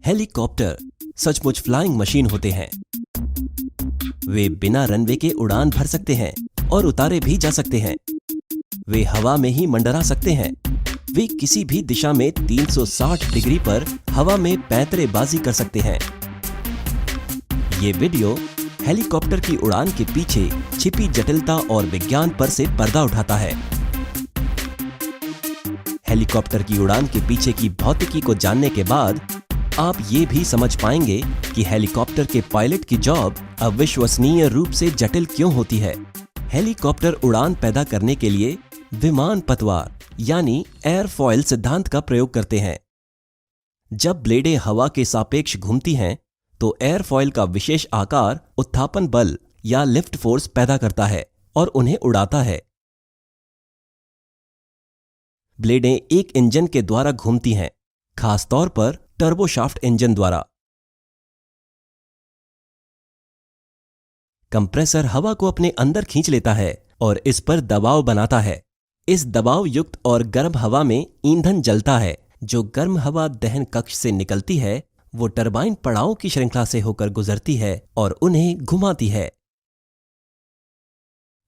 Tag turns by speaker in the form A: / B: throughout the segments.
A: Helicopter सचमुच flying machine होते हैं। वे बिना रनवे के उड़ान भर सकते हैं और उतारे भी जा सकते हैं। वे हवा में ही मंडरा सकते हैं। वे किसी भी दिशा में 360 डिग्री पर हवा में पैंतरेबाजी कर सकते हैं। ये वीडियो हेलीकॉप्टर की उड़ान के पीछे छिपी जटिलता और विज्ञान पर से पर्दा उठाता है। हेलीकॉप्टर की उड़ान के पीछे की भौतिकी को जानने के बाद आप ये भी समझ पाएंगे कि हेलीकॉप्टर के पायलट की जॉब अविश्वसनीय रूप से जटिल क्यों होती है। हेलीकॉप्टर उड़ान पैदा करने के लिए विमान पतवार यानी एयरफॉयल सिद्धांत का प्रयोग करते हैं। जब ब्लेडें हवा के सापेक्ष घूमती हैं, तो एयरफॉयल का विशेष आकार उत्थापन बल या लिफ्ट फोर्स पैदा करता है और उन्हें उड़ाता है। ब्लेडें एक इंजन के द्वारा घूमती हैं, खास तौर पर टर्बोशाफ्ट इंजन द्वारा। कंप्रेसर हवा को अपने अंदर खींच लेता है और इस पर दबाव बनाता है। इस दबाव युक्त और गर्म हवा में ईंधन जलता है। जो गर्म हवा दहन कक्ष से निकलती है, वो टरबाइन पड़ावों की श्रृंखला से होकर गुजरती है और उन्हें घुमाती है।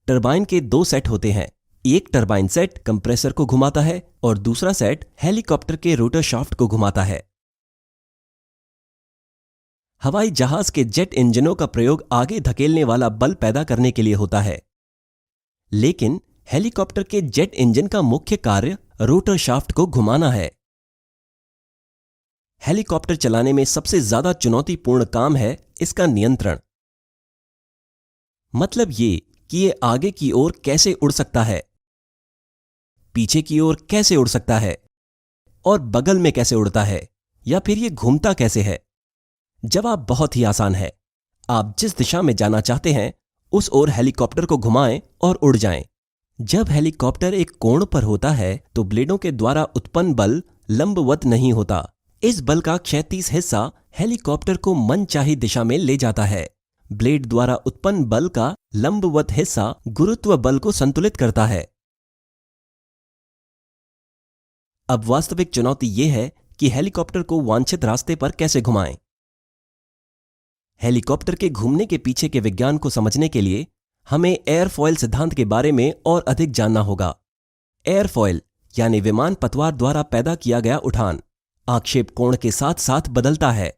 A: टरबाइन के दो सेट होते हैं। एक टरबाइन सेट कंप्रेसर को घुमाता है और दूसरा सेट हेलीकॉप्टर के रोटर शाफ्ट को घुमाता है। हवाई जहाज के जेट इंजनों का प्रयोग आगे धकेलने वाला बल पैदा करने के लिए होता है, लेकिन हेलीकॉप्टर के जेट इंजन का मुख्य कार्य रोटर शाफ्ट को घुमाना है। हेलीकॉप्टर चलाने में सबसे ज्यादा चुनौतीपूर्ण काम है इसका नियंत्रण। मतलब ये कि ये आगे की ओर कैसे उड़ सकता है, पीछे की ओर कैसे उड़ सकता है और बगल में कैसे उड़ता है, या फिर ये घूमता कैसे है। जवाब बहुत ही आसान है। आप जिस दिशा में जाना चाहते हैं, उस ओर हेलीकॉप्टर को घुमाएं और उड़ जाएं। जब हेलीकॉप्टर एक कोण पर होता है, तो ब्लेडों के द्वारा उत्पन्न बल लंबवत नहीं होता। इस बल का क्षैतिज हिस्सा हेलीकॉप्टर को मनचाही दिशा में ले जाता है। ब्लेड द्वारा उत्पन्न बल का लंबवत हिस्सा गुरुत्व बल को संतुलित करता है। अब वास्तविक चुनौती यह है कि हेलीकॉप्टर को वांछित रास्ते पर कैसे घुमाएं। हेलीकॉप्टर के घूमने के पीछे के विज्ञान को समझने के लिए हमें एयरफॉयल सिद्धांत के बारे में और अधिक जानना होगा। एयरफॉयल यानी विमान पतवार द्वारा पैदा किया गया उठान आक्षेप कोण के साथ साथ बदलता है।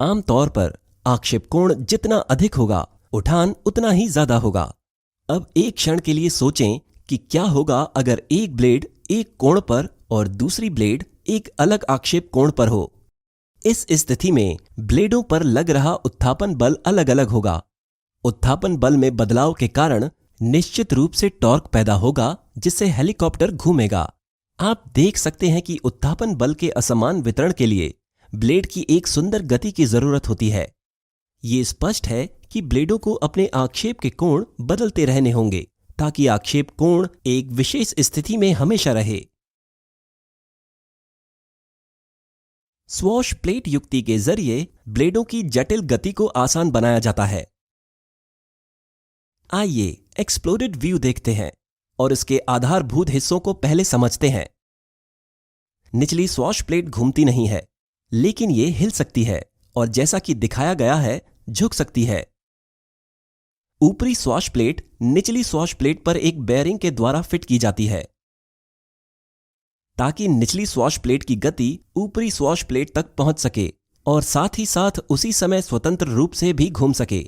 A: आमतौर पर आक्षेप कोण जितना अधिक होगा, उठान उतना ही ज्यादा होगा। अब एक क्षण के लिए सोचें कि क्या होगा अगर एक ब्लेड एक कोण पर और दूसरी ब्लेड एक अलग आक्षेप कोण पर हो। इस स्थिति में ब्लेडों पर लग रहा उत्थापन बल अलग अलग होगा। उत्थापन बल में बदलाव के कारण निश्चित रूप से टॉर्क पैदा होगा, जिससे हेलीकॉप्टर घूमेगा। आप देख सकते हैं कि उत्थापन बल के असमान वितरण के लिए ब्लेड की एक सुंदर गति की जरूरत होती है। ये स्पष्ट है कि ब्लेडों को अपने आक्षेप के कोण बदलते रहने होंगे, ताकि आक्षेप कोण एक विशेष स्थिति में हमेशा रहे। स्वॉश प्लेट युक्ति के जरिए ब्लेडों की जटिल गति को आसान बनाया जाता है। आइए एक्सप्लोडेड व्यू देखते हैं और इसके आधारभूत हिस्सों को पहले समझते हैं। निचली स्वॉश प्लेट घूमती नहीं है, लेकिन ये हिल सकती है और जैसा कि दिखाया गया है, झुक सकती है। ऊपरी स्वॉश प्लेट निचली स्वॉश प्लेट पर एक बेयरिंग के द्वारा फिट की जाती है, ताकि निचली स्वॉश प्लेट की गति ऊपरी स्वॉश प्लेट तक पहुंच सके और साथ ही साथ उसी समय स्वतंत्र रूप से भी घूम सके।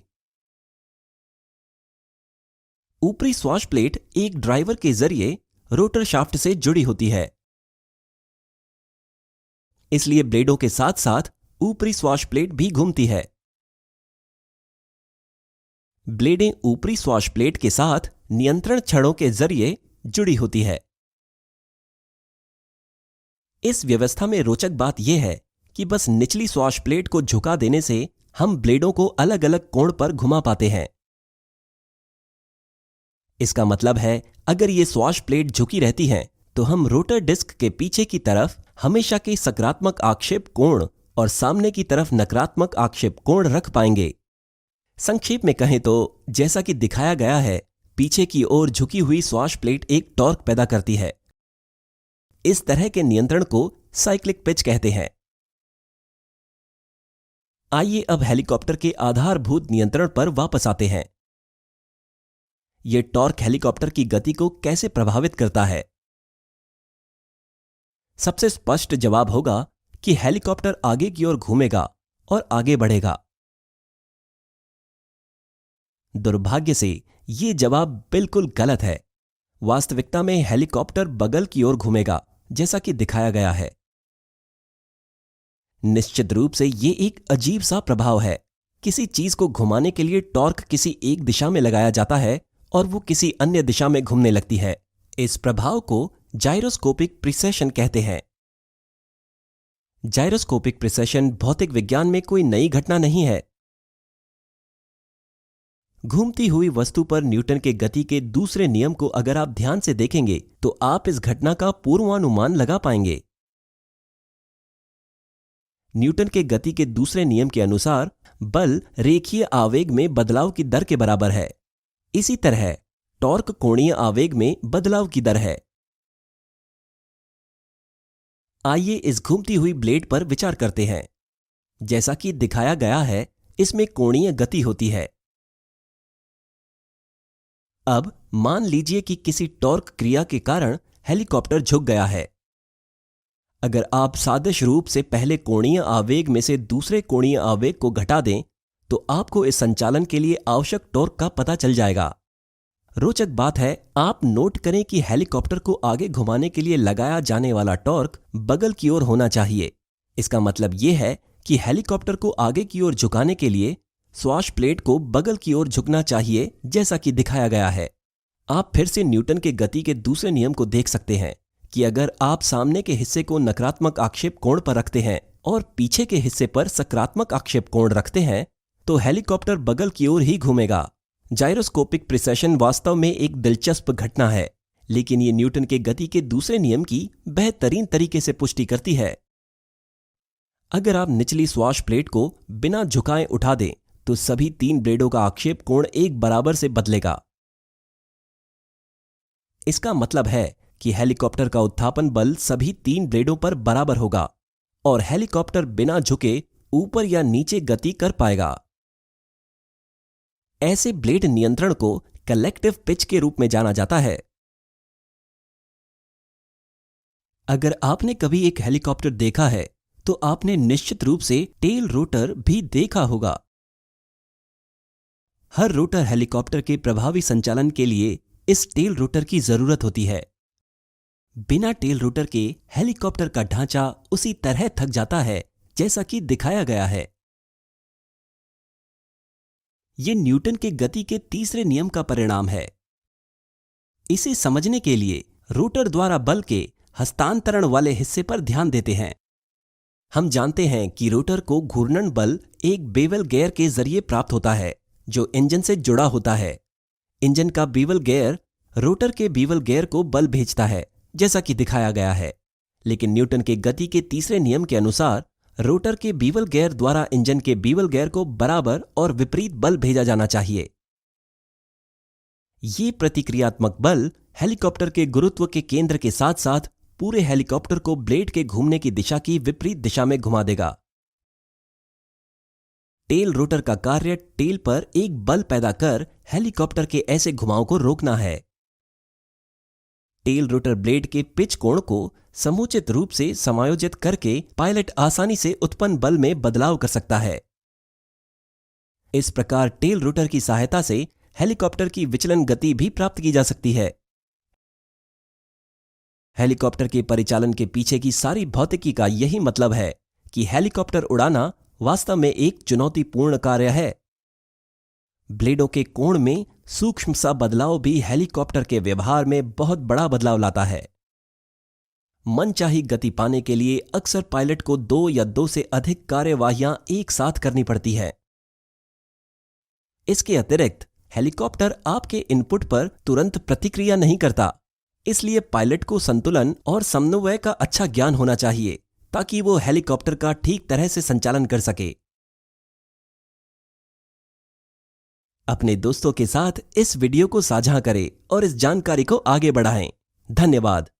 A: ऊपरी स्वॉश प्लेट एक ड्राइवर के जरिए रोटर शाफ्ट से जुड़ी होती है, इसलिए ब्लेडों के साथ साथ ऊपरी स्वॉश प्लेट भी घूमती है। ब्लेडें ऊपरी स्वॉश प्लेट के साथ नियंत्रण छड़ों के जरिए जुड़ी होती है। इस व्यवस्था में रोचक बात यह है कि बस निचली स्वॉश प्लेट को झुका देने से हम ब्लेडों को अलग अलग कोण पर घुमा पाते हैं। इसका मतलब है, अगर ये स्वॉश प्लेट झुकी रहती हैं, तो हम रोटर डिस्क के पीछे की तरफ हमेशा के सकारात्मक आक्षेप कोण और सामने की तरफ नकारात्मक आक्षेप कोण रख पाएंगे। संक्षेप में कहें तो, जैसा कि दिखाया गया है, पीछे की ओर झुकी हुई स्वॉश प्लेट एक टॉर्क पैदा करती है। इस तरह के नियंत्रण को साइक्लिक पिच कहते हैं। आइए अब हेलीकॉप्टर के आधारभूत नियंत्रण पर वापस आते हैं। यह टॉर्क हेलीकॉप्टर की गति को कैसे प्रभावित करता है? सबसे स्पष्ट जवाब होगा कि हेलीकॉप्टर आगे की ओर घूमेगा और आगे बढ़ेगा। दुर्भाग्य से यह जवाब बिल्कुल गलत है। वास्तविकता में हेलीकॉप्टर बगल की ओर घूमेगा, जैसा कि दिखाया गया है। निश्चित रूप से यह एक अजीब सा प्रभाव है। किसी चीज को घुमाने के लिए टॉर्क किसी एक दिशा में लगाया जाता है और वो किसी अन्य दिशा में घूमने लगती है। इस प्रभाव को जाइरोस्कोपिक प्रिसेशन कहते हैं। जाइरोस्कोपिक प्रिसेशन भौतिक विज्ञान में कोई नई घटना नहीं है। घूमती हुई वस्तु पर न्यूटन के गति के दूसरे नियम को अगर आप ध्यान से देखेंगे तो आप इस घटना का पूर्वानुमान लगा पाएंगे। न्यूटन के गति के दूसरे नियम के अनुसार बल रेखीय आवेग में बदलाव की दर के बराबर है। इसी तरह टॉर्क कोणीय आवेग में बदलाव की दर है। आइए इस घूमती हुई ब्लेड पर विचार करते हैं। जैसा कि दिखाया गया है, इसमें कोणीय गति होती है। अब मान लीजिए कि किसी टॉर्क क्रिया के कारण हेलीकॉप्टर झुक गया है। अगर आप सादृश रूप से पहले कोणीय आवेग में से दूसरे कोणीय आवेग को घटा दें तो आपको इस संचालन के लिए आवश्यक टॉर्क का पता चल जाएगा। रोचक बात है, आप नोट करें कि हेलीकॉप्टर को आगे घुमाने के लिए लगाया जाने वाला टॉर्क बगल की ओर होना चाहिए। इसका मतलब यह है कि हेलीकॉप्टर को आगे की ओर झुकाने के लिए स्वाश प्लेट को बगल की ओर झुकना चाहिए, जैसा कि दिखाया गया है। आप फिर से न्यूटन के गति के दूसरे नियम को देख सकते हैं कि अगर आप सामने के हिस्से को नकारात्मक आक्षेप कोण पर रखते हैं और पीछे के हिस्से पर सकारात्मक आक्षेप कोण रखते हैं तो हेलीकॉप्टर बगल की ओर ही घूमेगा। जाइरोस्कोपिक प्रिसेशन वास्तव में एक दिलचस्प घटना है, लेकिन ये न्यूटन के गति के दूसरे नियम की बेहतरीन तरीके से पुष्टि करती है। अगर आप निचली स्वाश प्लेट को बिना झुकाए उठा दें तो सभी तीन ब्लेडों का आक्षेप कोण एक बराबर से बदलेगा। इसका मतलब है कि हेलीकॉप्टर का उत्थापन बल सभी तीन ब्लेडों पर बराबर होगा और हेलीकॉप्टर बिना झुके ऊपर या नीचे गति कर पाएगा। ऐसे ब्लेड नियंत्रण को कलेक्टिव पिच के रूप में जाना जाता है। अगर आपने कभी एक हेलीकॉप्टर देखा है तो आपने निश्चित रूप से टेल रोटर भी देखा होगा। हर रोटर हेलीकॉप्टर के प्रभावी संचालन के लिए इस टेल रोटर की जरूरत होती है। बिना टेल रोटर के हेलीकॉप्टर का ढांचा उसी तरह थक जाता है जैसा कि दिखाया गया है। यह न्यूटन के गति के तीसरे नियम का परिणाम है। इसे समझने के लिए रोटर द्वारा बल के हस्तांतरण वाले हिस्से पर ध्यान देते हैं। हम जानते हैं कि रोटर को घूर्णन बल एक बेवल गियर के जरिए प्राप्त होता है जो इंजन से जुड़ा होता है। इंजन का बीवल गियर रोटर के बीवल गियर को बल भेजता है, जैसा कि दिखाया गया है। लेकिन न्यूटन के गति के तीसरे नियम के अनुसार रोटर के बीवल गियर द्वारा इंजन के बीवल गियर को बराबर और विपरीत बल भेजा जाना चाहिए। ये प्रतिक्रियात्मक बल हेलीकॉप्टर के गुरुत्व के केंद्र के साथ साथ पूरे हेलीकॉप्टर को ब्लेड के घूमने की दिशा की विपरीत दिशा में घुमा देगा। टेल रोटर का कार्य टेल पर एक बल पैदा कर हेलीकॉप्टर के ऐसे घुमाव को रोकना है। टेल रोटर ब्लेड के पिच कोण को समुचित रूप से समायोजित करके पायलट आसानी से उत्पन्न बल में बदलाव कर सकता है। इस प्रकार टेल रोटर की सहायता से हेलीकॉप्टर की विचलन गति भी प्राप्त की जा सकती है। हेलीकॉप्टर के परिचालन के पीछे की सारी भौतिकी का यही मतलब है कि हेलीकॉप्टर उड़ाना वास्तव में एक चुनौतीपूर्ण कार्य है। ब्लेडों के कोण में सूक्ष्म सा बदलाव भी हेलीकॉप्टर के व्यवहार में बहुत बड़ा बदलाव लाता है। मनचाही गति पाने के लिए अक्सर पायलट को 2 या 2 से अधिक कार्यवाहियां एक साथ करनी पड़ती है। इसके अतिरिक्त हेलीकॉप्टर आपके इनपुट पर तुरंत प्रतिक्रिया नहीं करता, इसलिए पायलट को संतुलन और समन्वय का अच्छा ज्ञान होना चाहिए ताकि वो हेलीकॉप्टर का ठीक तरह से संचालन कर सके। अपने दोस्तों के साथ इस वीडियो को साझा करें और इस जानकारी को आगे बढ़ाएं। धन्यवाद।